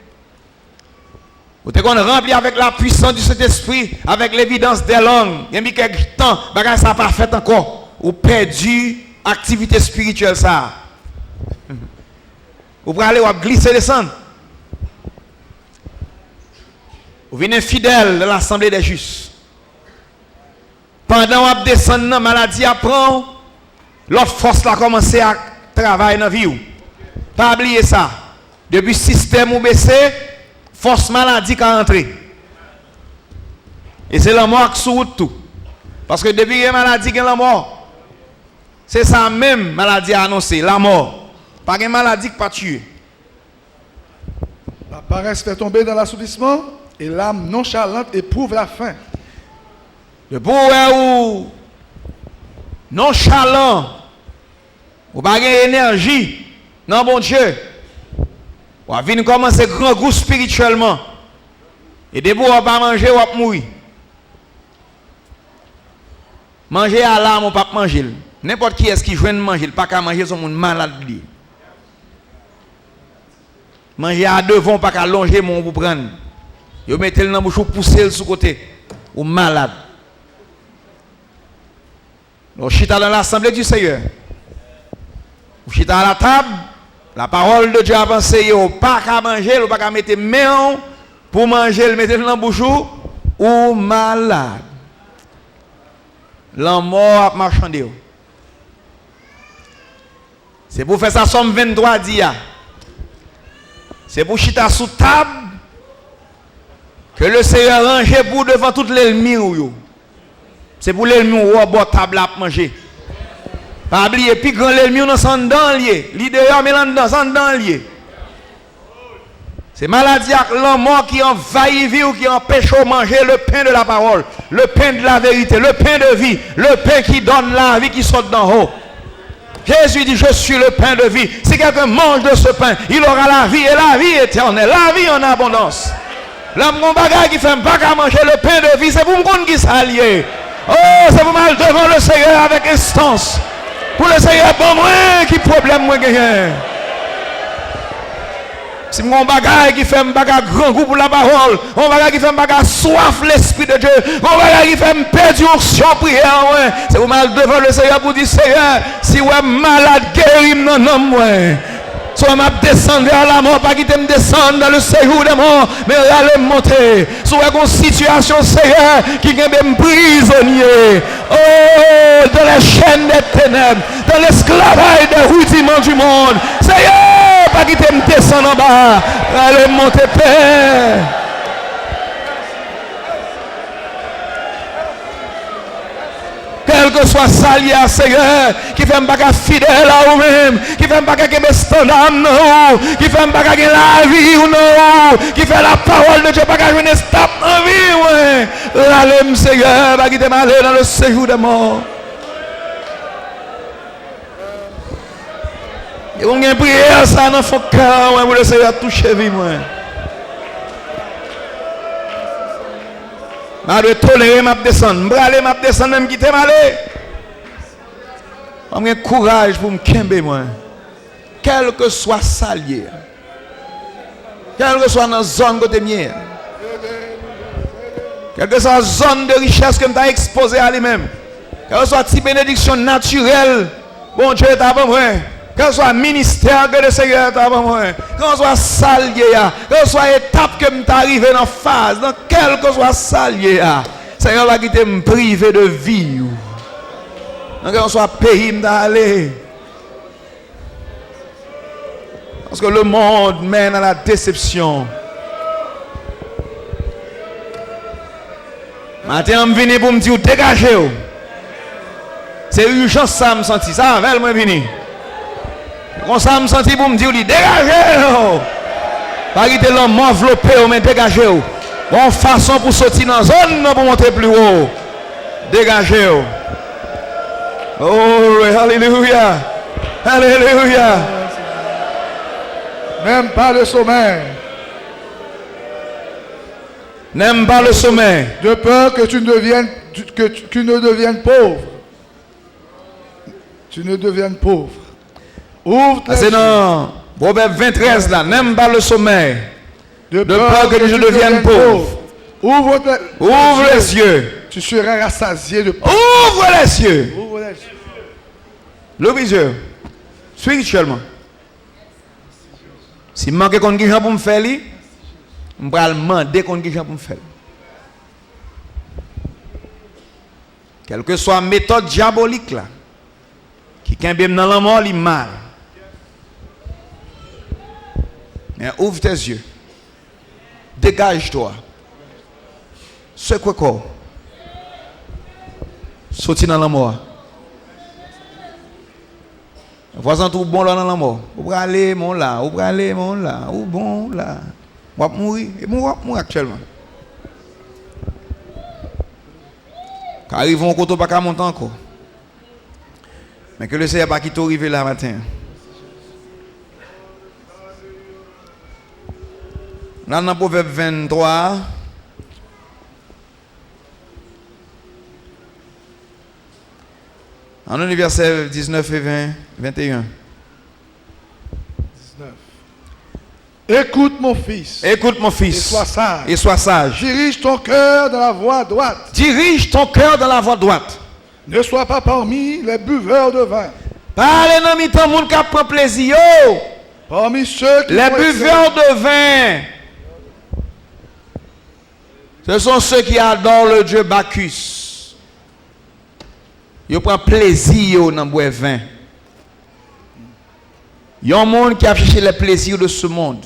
Ou te qu'on rempli avec la puissance du Saint-Esprit, avec l'évidence des langues. Il y a mis quelques temps, bagage ça pas fait encore. Ou perdu activité spirituelle ça. Ou pour aller ou glisser descendre. Ou venez fidèle de l'assemblée des justes. Pendant qu'on descend dans maladie apprend, l'autre force là commencé à travailler dans la vie. Pas oublier ça. Depuis le système ou baissé, force maladie qui a entré. Et c'est la mort qui sous tout. Parce que depuis que la maladie qui est la mort, c'est ça même maladie annoncée, la mort. Pas une maladie qui pas tuer. La paresse fait tomber dans l'assoupissement et l'âme nonchalante éprouve la faim. Le bourreau ou nonchalant, ou pas d'énergie, non bon Dieu. Ou à venir commencer grand goût spirituellement. Et des bourreaux pas manger ou à mourir. Manger à l'âme, on pas manger. N'importe qui est-ce qui joue manger, pas qu'à manger son monde malade. Manger à devant, pas qu'à longer mon pour prendre. Vous mettez le dans bouche ou pousser le sous côté. Ou malade. Donc, chita dans l'assemblée du Seigneur. Vous chita à la table. La parole de Dieu a avancé. Pas qu'à manger, ou pas qu'à mettre main pour manger, le mettre dans la bouche ou malade. L'homme mort a marchandé. C'est pour faire ça, somme 23 dia. C'est pour chita sous table que le Seigneur range pour devant toutes les ennemis. C'est pour l'ennemi ou à bord table à manger. Pas oublier, puis quand l'ennemi on s'en dans lié, l'idéal mais là s'en dans lié. C'est maladie à l'homme mort qui envahit vie ou qui empêche de manger le pain de la parole, le pain de la vérité, le pain de vie, le pain qui donne la vie qui saute d'en haut. Jésus dit, je suis le pain de vie. Si quelqu'un mange de ce pain, il aura la vie et la vie éternelle, la vie en abondance. L'homme mon bagage qui fait pas qu'à manger le pain de vie, c'est pour me comprendre qui s'allie. Oh, c'est pour mal devant le Seigneur avec instance. Pour le Seigneur, bon moi, qui problème moi gagne. Si mon bagage qui fait un bagage grand goût pour la parole, mon bagage qui fait un bagage soif l'Esprit de Dieu, mon bagage qui fait me perdre sur prière, c'est pour mal devant le Seigneur pour dire Seigneur, si vous êtes malade, guéris non non moi. Soit m'a descendre vers la mort, pas quitter me descendre dans le séjour de mort, mais aller monter. Soit une situation, Seigneur, qui est même prisonnier. Oh, dans les chaînes des ténèbres, dans l'esclavage des rudiments du monde. Seigneur, pas quitter me descendre en bas, aller monter, Père. Quel que soit ça lié à Seigneur, qui fait un bagage fidèle à vous-même, qui fait un bagage qui est standard, non, qui fait un bagage qui la vie ou non, qui fait la parole de Dieu, bagage qui est stable en vie, ouais. Allez, Seigneur, pas quitter m'aller dans le séjour de mort. Et on a prié ça dans son cœur, pour le Seigneur toucher vie, moi. Je vais tolérer, je vais descendre. Je vais descendre, je vais quitter, je vais courage pour me camber, moi. Quel que soit ça lié. Quel que soit dans la zone côté mien. Quelle que soit la zone de richesse que je suis exposé à lui-même. Quelle que soit la petite bénédiction naturelle, bon Dieu est avant moi. Quel soit le ministère que le Seigneur est avant moi. Quel soit salier, quelle soit l'étape que je suis arrivé dans la phase, dans quel que soit salier, Seigneur va quitter me priver de vie. Dans quel soit pays d'aller. Parce que le monde mène à la déception. Maintenant, je viens pour me dire dégagez. C'est urgent ça me sentir. Ça va, moi venir. Comme ça, je me sens pour me dire, dégagez! Pas quitter l'homme enveloppé, mais dégagez! Bonne façon pour sortir dans la zone, pour monter plus haut. Dégagez! Oh, alléluia! Alléluia! N'aime pas le sommeil. N'aime pas le sommeil. De peur que tu ne deviennes pauvre. Tu ne deviennes pauvre. Ouvre tes yeux. C'est dans Proverbe 23 là. N'aime pas le sommeil. De peur que je devienne pauvre. Ouvre les yeux. Tu seras rassasié de paix. Ouvre les yeux. Ouvre les yeux. L'ouvre les yeux. Spirituellement. Si je manque de gens pour me faire, je vais demander de gens pour me faire. Quelle que soit la méthode diabolique là, qui est dans la mort, il mal. Mais ouvre tes yeux. Dégage-toi. C'est quoi? Sorti dans la mort. Voisin tout bon là dans la mort. Ou aller mon là, ou aller mon là, ou bon là. On va mourir. Et mourir actuellement. Car ils vont au côté pas qu'à monter encore. Mais que le Seigneur pas qui t'arrive là matin. Là dans Proverbe 23. En un verset 19 et 20, 21. 19. Écoute mon fils. Écoute mon Et fils. sois sage. Et sois sage. Dirige ton cœur dans la voie droite. Dirige ton cœur dans la voie droite. Ne sois pas parmi les buveurs de vin. Parlez dans le temps monde qui prend plaisir. Parmi ceux qui Les font buveurs de vin. Ce sont ceux qui adorent le dieu Bacchus. Ils prennent plaisir dans le boire vin. Il y a un monde qui a cherché les plaisirs de ce monde.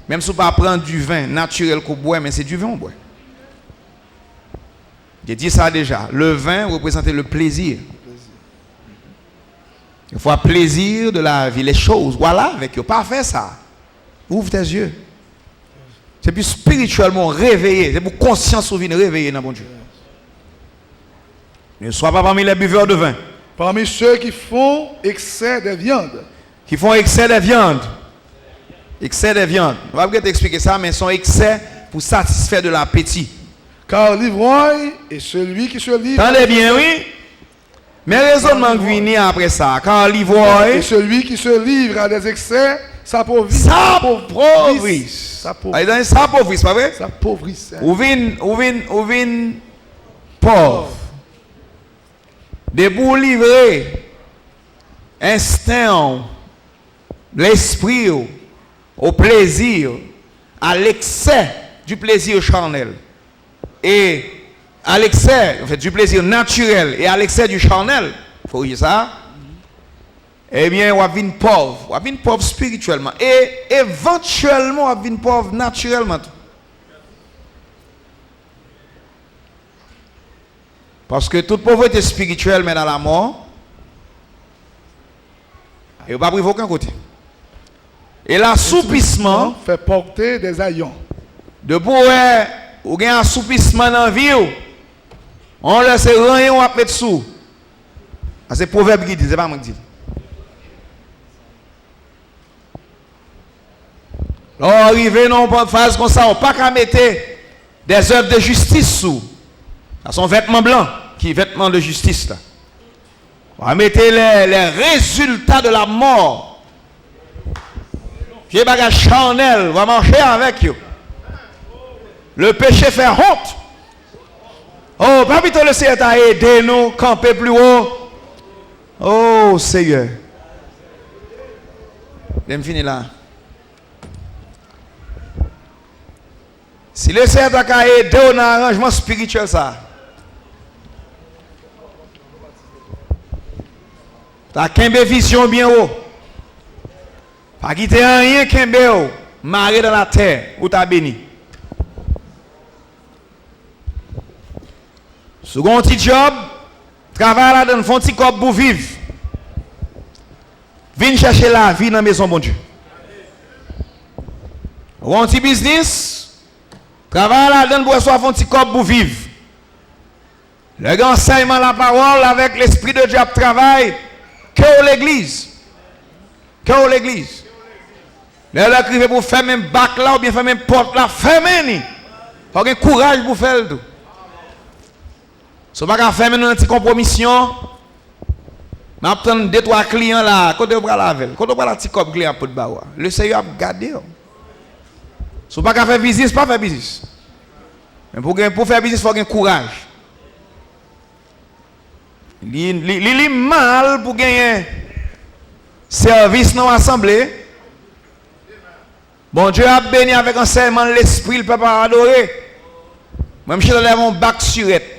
Même si on ne peut pas prendre du vin naturel qu'on boit, mais c'est du vin qu'on boit. J'ai dit ça déjà. Le vin représente le plaisir. Il faut un plaisir de la vie, les choses. Voilà, avec eux. Pas faire ça. Ouvre tes yeux. C'est plus spirituellement réveillé. C'est pour conscience ou vie réveillée dans mon Dieu. Ne sois pas parmi les buveurs de vin. Parmi ceux qui font excès de viande. Qui font excès de viande. Excès de viande. On va peut-être expliquer ça, mais son excès pour satisfaire de l'appétit. Car l'ivrogne est celui qui se livre. Attendez bien, oui. Mais raisonnement vient après ça. Car l'ivoire. Et celui qui se livre à des excès s'appauvrisse. S'appauvrisse. S'appauvrisse, pas vrai? S'appauvrisse. Ou vin pauvre. De pour livrer instinct, l'esprit au plaisir, à l'excès du plaisir charnel. Et à l'excès, en fait, du plaisir naturel et à l'excès du charnel, il faut dire ça. Eh bien, on va venir pauvre spirituellement. Et éventuellement, on va venir pauvre naturellement. Parce que toute pauvreté spirituelle mène à la mort. Et on ne va pas priver aucun côté. Et l'assoupissement fait porter des haillons. De boire, ou bien un assoupissement dans la vie, on laisse rien, on va mettre sous. C'est le proverbe qui dit, c'est pas moi qui dis. Là, arrivé dans une phase comme ça, on ne peut pas mettre des œuvres de justice sous. Ça sont vêtements blancs, qui vêtements de justice là. On va mettre les résultats de la mort. J'ai bagage charnel, on va marcher avec eux. Le péché fait honte. Oh, pas plutôt le Seigneur t'a aidé nous, camper plus haut. Oh, Seigneur. Je vais finir là. Si le Seigneur t'a aidé dans un arrangement spirituel, ça. T'as qu'une vision bien haut. Pas quitter rien qu'un haut. Marrer dans la terre, où t'as béni. Second petit job, travail là dans font petit corps pour vivre. Viens chercher la vie dans la maison bon Dieu. Un petit business, travail là dans pour soit font petit corps pour vivre. Le enseignement la parole avec l'esprit de Dieu travail que l'église. Que l'église. Là écrivez pour faire même bac là ou bien faire même porte là, fermez ni. Faut avoir courage pour faire le tout. Si vous ne pouvez pas faire une petite compromission, je vais prendre 2-3 clients là, quand vous la avec, quand vous la petite client pour bawa. Le Seigneur a gardé. Si vous ne pouvez pas faire business, pas faire business. Mais pour faire business, il faut avoir courage. Il est mal pour gagner service dans l'assemblée. Bon Dieu a béni avec un serment l'esprit, il ne peut pas adorer. Même si je lève mon bac surette.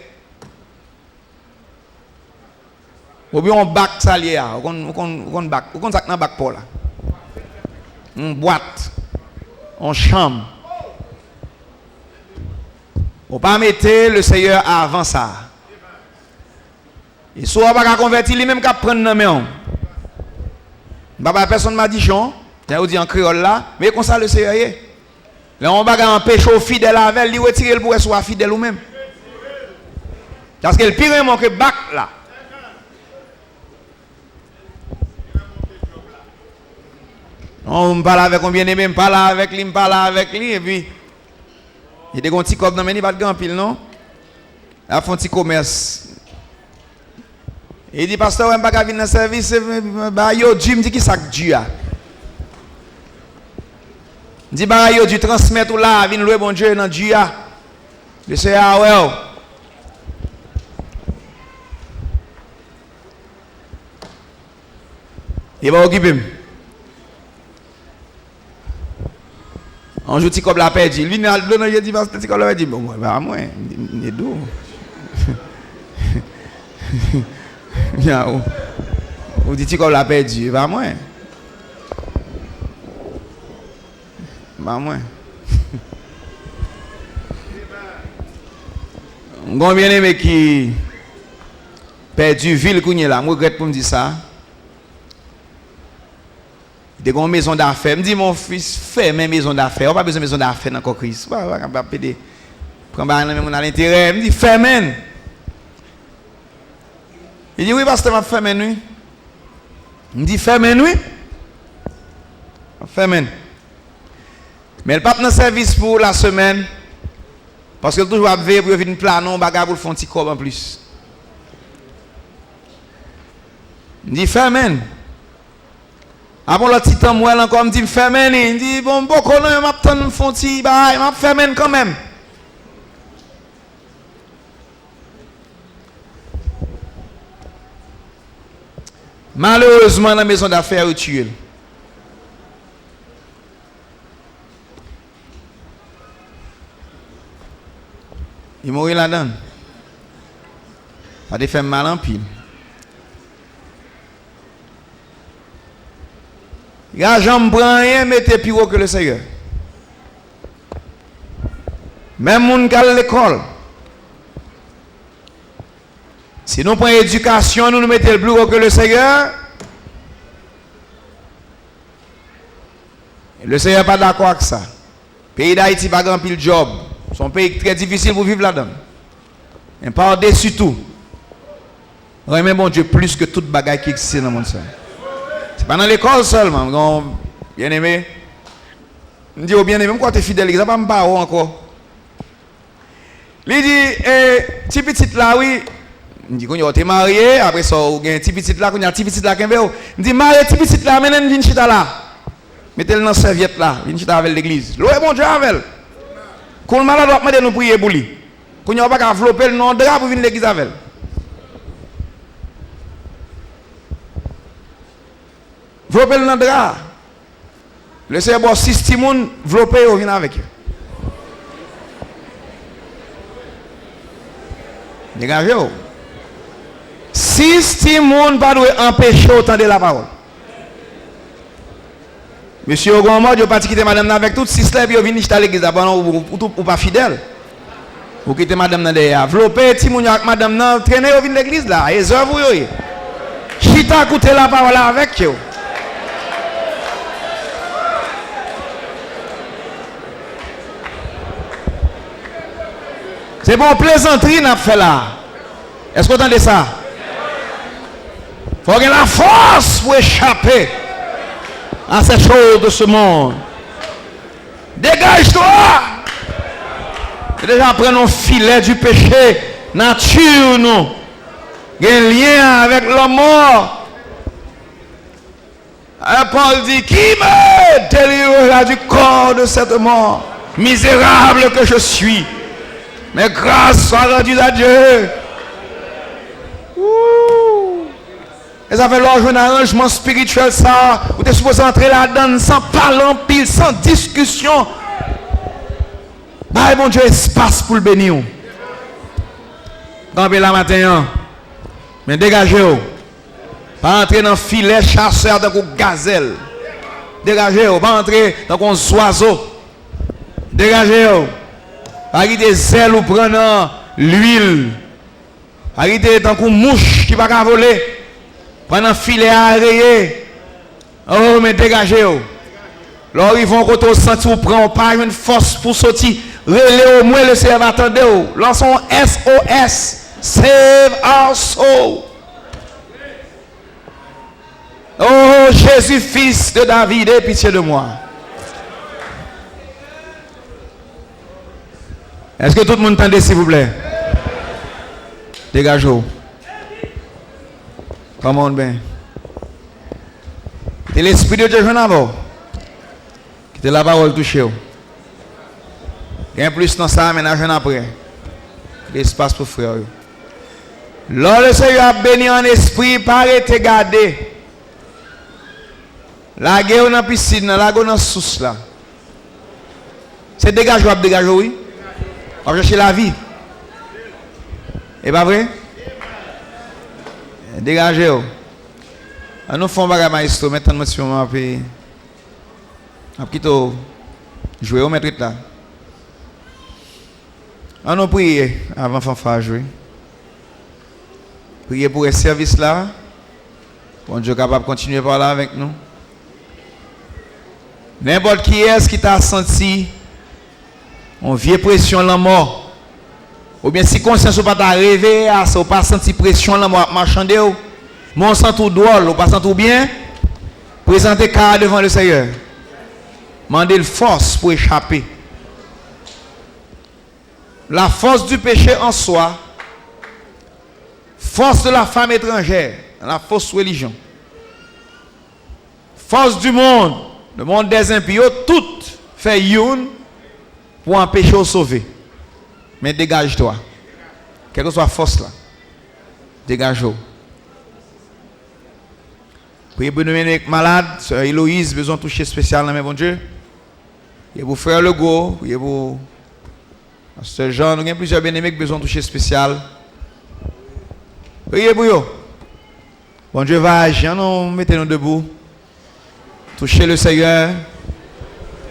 Ou bien on bac salier, on bac, on sac dans bac pour là. On boîte, on chambre. On pas mettre le Seigneur avant ça. Et soit pas convertir lui même qu'à prendre dans main. Baba personne m'a dit Jean, on dit en créole là, mais comme ça le Seigneur est. Là on va empêcher au fidèle avec lui retirer le pour soit fidèle ou même. Parce que le pire manque bac là. On me parle avec un bien-aimé, me parle avec lui, et puis il y a des petits copes dans le pas de grand pile, non? Là, font un petit commerce. Il dit, pasteur, je ne vais pas venir dans le service. Yo, Dieu me dit qui ça que Dieu a. Il dit, yo, Dieu transmet tout là, viens louer bon Dieu dans Dieu a. Je sais, ah ouais. Il va occuper. Un jour, petit comme la perdu. Lui, il dit, petit comme la perdu. Bon, moi, il est doux. Ou dit comme la perdu. Va moi. Va moi. On bien aimé qui perdu ville qu'on est là. Je regrette pour me dire ça. Il y a une maison d'affaires. Je me dis, mon fils, fais mes maisons d'affaires. On n'a pas besoin de maison d'affaires dans le Christ. On va pas péder. Prends à l'intérêt. Je me dis, fais men. Il dit, oui, pasteur, je vais faire men, oui. Je me dis, fais men, oui. Fais men. Mais le pape dans le service pour la semaine. Parce que toujours veiller pour venir planer, bagarre pour le fond petit corps en plus. Je me dis, fais men. Après le petit temps, moi, encore, me dit, fais men. Il dit, bon, beaucoup, non, je m'attends un fond petit, bah, je fais men quand même. Malheureusement, la maison d'affaires est tuée. Il mourit là-dedans. Ça a fait mal en pile. L'argent ne prend rien, mettez plus haut que le Seigneur. Même les gens qui à l'école. Si nous prenons l'éducation, nous mettons le plus haut que le Seigneur. Le Seigneur n'est pas d'accord avec ça. Le pays d'Haïti n'a pas grand pile job. C'est un pays très difficile pour vivre là-dedans. Et par-dessus tout, remet mon Dieu plus que toute bagaille qui existe dans le monde. Ce n'est pas dans l'école seulement. Bien aimé. Je dis, bien aimé, même quand tu es fidèle, ça ne va pas me parler encore. Il dit, petit petit là, oui. Je dis, quand tu es marié, après ça, il y a un petit petit là, il y a un petit petit là qui est là. Je dis, marié, petit petit là, maintenant, viens chita là. Mettez-le dans la serviette là, viens chita avec l'église. Loué mon Dieu avec. Quand le malade doit demander nous prier pour lui. Quand il n'y a pas qu'à flopper le nom de drap pour venir l'église avec. Flopper le nom de drap. Le Seigneur bon 6 timoun, flopper ou vient avec eux. Dégagez-vous. 6 timoun pas doit empêcher autant de la parole. Monsieur Ogomod, je ne pas quitter madame avec toutes 6 lèvres, vous venez à l'église ou pas fidèle. Vous quittez madame derrière. Vlopé, timoun avec madame, traînez au vin l'église là. Et ça vous yoye. Chita écoutez la parole avec vous. C'est bon plaisanterie n'a fait là. Est-ce que vous entendez ça? Il faut qu'il y ait la force pour échapper à ces choses de ce monde. Dégage-toi! Déjà prenons filet du péché, nature nous. Il y a un lien avec la mort. Et Paul dit, qui me délivrera du corps de cette mort? Misérable que je suis. Mais grâce soit rendue à Dieu. Et ça fait l'orge un arrangement spirituel ça. Où tu es supposé entrer là-dedans sans parler en pile, sans discussion. Bah, bon Dieu, espace pour le bénir. Campez la matin. Mais dégagez-vous. Pas entrer dans le filet chasseur dans une gazelle. Dégagez-vous. Pas entrer dans un oiseau. Dégagez-vous. Pas des ailes ou prendre l'huile. Pas dans une mouche qui va pas voler. Prendre un filet à rayer. Oh, mais dégagez-vous. Là, ils vont quand on sent ou prend pas une force pour sortir. Relais au moins le Seigneur attendez. Lançons SOS. Save our soul. Oh Jésus, fils de David, aie pitié de moi. Est-ce que tout le monde entend, s'il vous plaît? Dégagez-vous. Comment bien? C'est l'Esprit de Dieu, je n'avais qui était la parole touchée. Il y a plus dans ça, mais je n'ai pas. L'espace pour frère. Lors le Seigneur a béni en esprit, pas été gardé. La guerre dans la piscine, la guerre dans la source là. C'est dégagé ou dégagé, oui? On va chercher la vie. Et pas vrai? Dégagez. On nous fait un bagage maestro, maintenant je vais jouer au maître là. On nous prie avant de jouer. Priez pour ce service là. Bon Dieu capable de continuer par là avec nous. N'importe qui est-ce qui t'a senti une vieille pression dans la mort. Ou bien si conscience ou pas t'a rêvé, ou pas senti pression dans la mort marchander ou mon sent tout drôle, ou pas sent tout bien, présentez car devant le Seigneur. Mandez le force pour échapper. La force du péché en soi, force de la femme étrangère, la fausse religion, force du monde, le monde des impies, tout fait une pour empêcher de sauver. Mais dégage-toi. Quelle que soit la force là, dégage-toi. Priez pour Dominique malade, sœur Héloïse, besoin de toucher spécial dans mon Dieu. Priez pour frère Legault, priez pour sœur Jean, nous avons plusieurs bien-aimés qui ont besoin de toucher spécial. Priez pour eux. Bon Dieu va agir, nous mettez-nous debout. Touchez le Seigneur.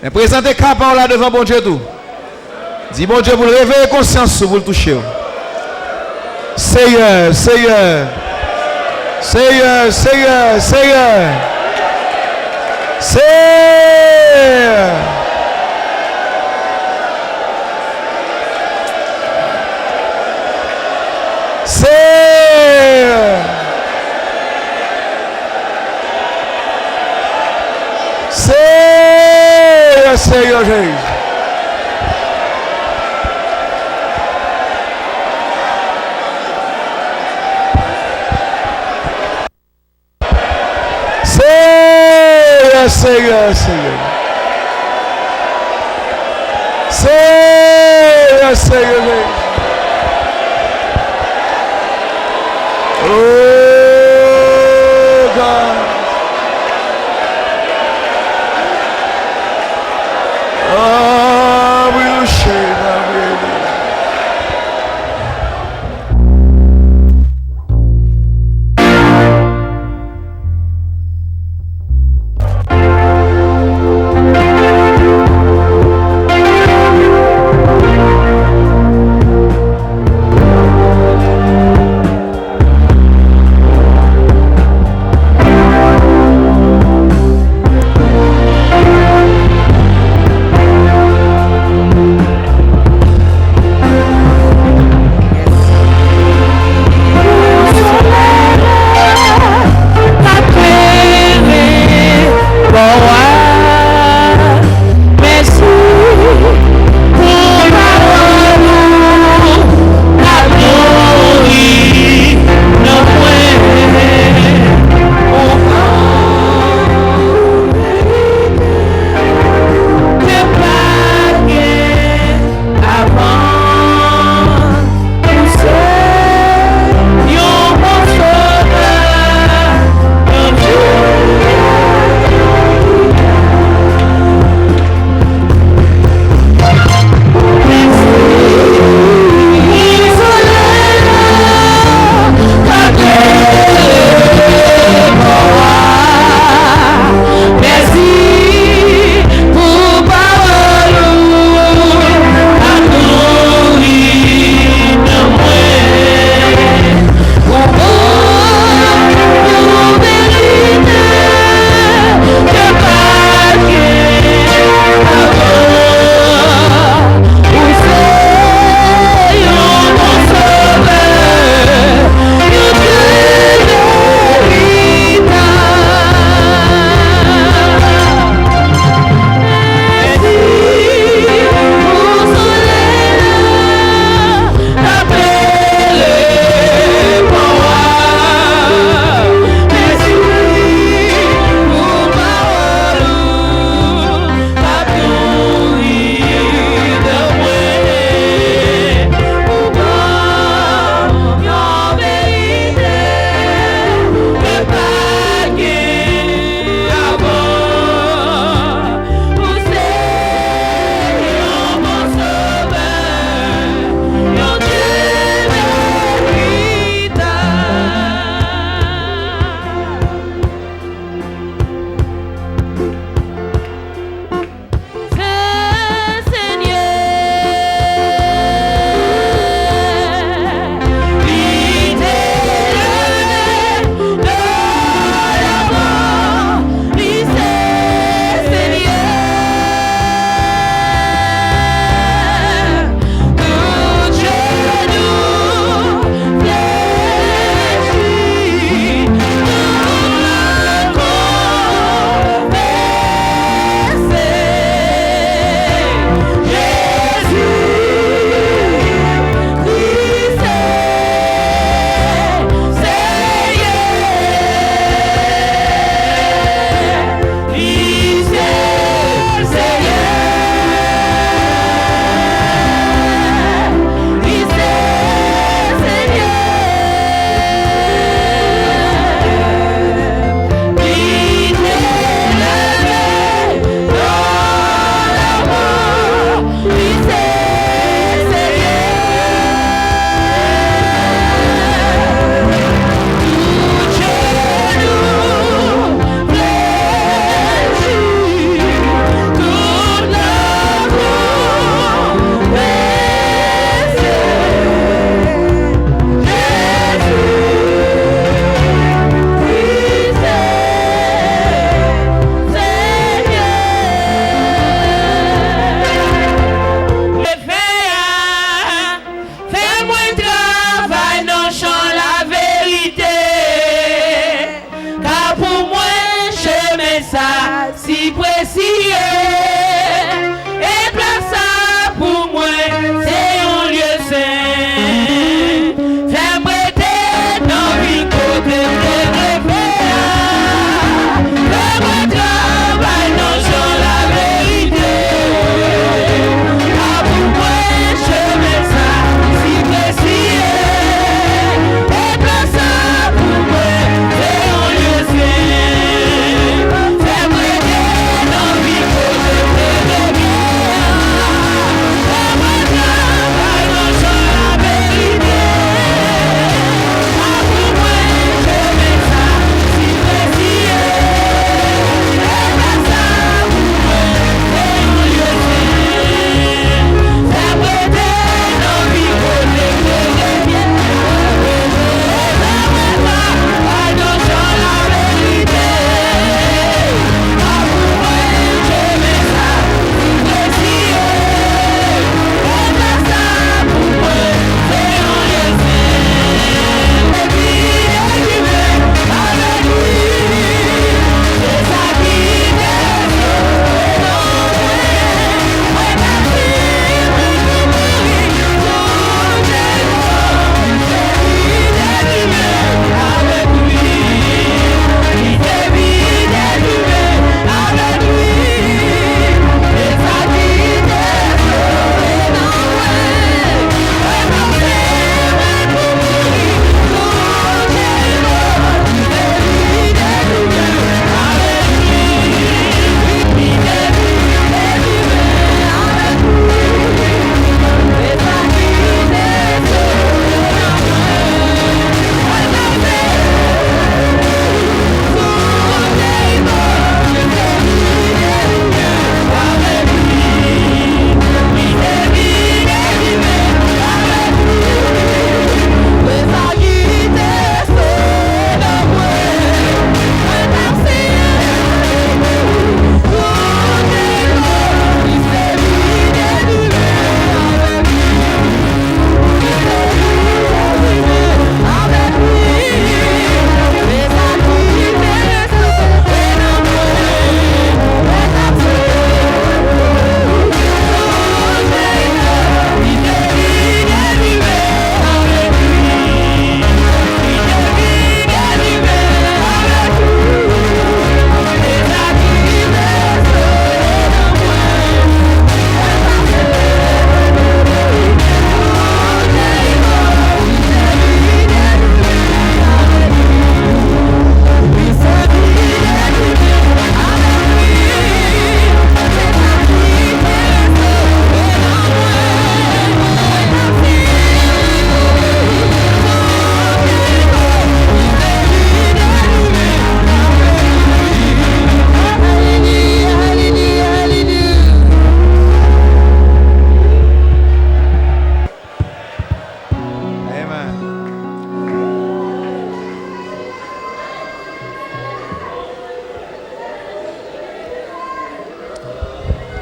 Et présentez la parole là devant bon Dieu tout. Dis bon Dieu, vous le réveillez conscience, vous le touchez. Seigneur, Seigneur. Seigneur, Seigneur, Seigneur. Seigneur. Seigneur. Seigneur, Seigneur Jésus. Seigneur, Seigneur. Seigneur, Seigneur. Oh God. Oh, we will share that.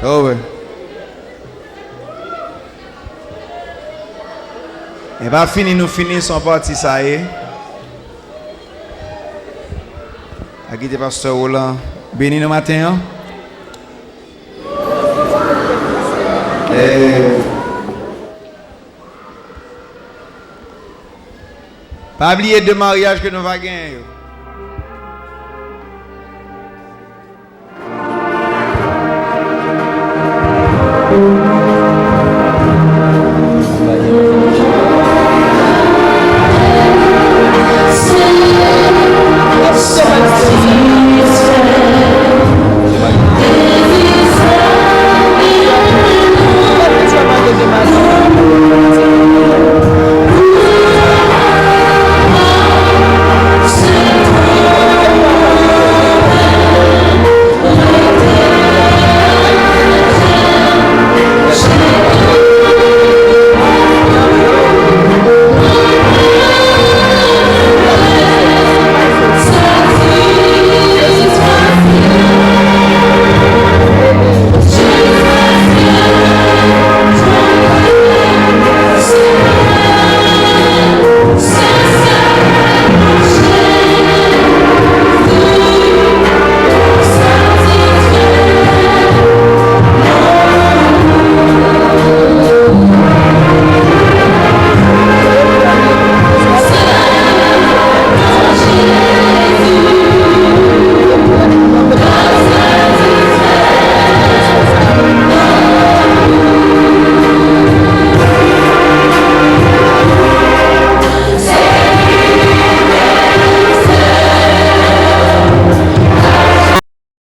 Oh ouais. Et pas fini, nous finissons partie ça y est. À qui pasteur Roland. Béni le matin. Hein? Pas oublier de mariage que nous va gagner.